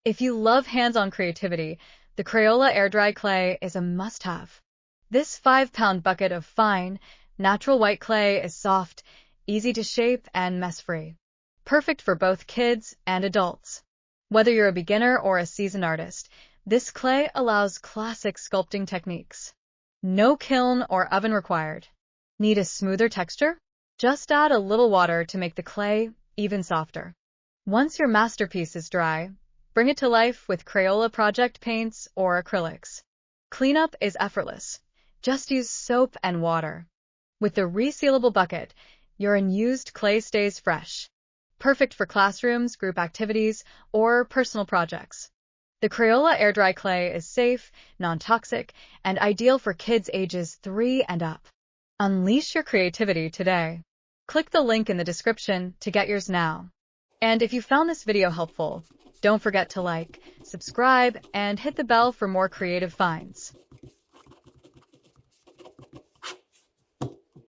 If you love hands-on creativity, the Crayola Air-Dry Clay is a must-have. This 5-pound bucket of fine, natural white clay is soft, easy to shape, and mess-free. Perfect for both kids and adults. Whether you're a beginner or a seasoned artist, this clay allows classic sculpting techniques. No kiln or oven required. Need a smoother texture? Just add a little water to make the clay even softer. Once your masterpiece is dry, bring it to life with Crayola project paints or acrylics. Cleanup is effortless. Just use soap and water. With the resealable bucket, your unused clay stays fresh. Perfect for classrooms, group activities, or personal projects. The Crayola Air-Dry Clay is safe, non-toxic, and ideal for kids ages 3 and up. Unleash your creativity today. Click the link in the description to get yours now. And if you found this video helpful, don't forget to like, subscribe, and hit the bell for more creative finds.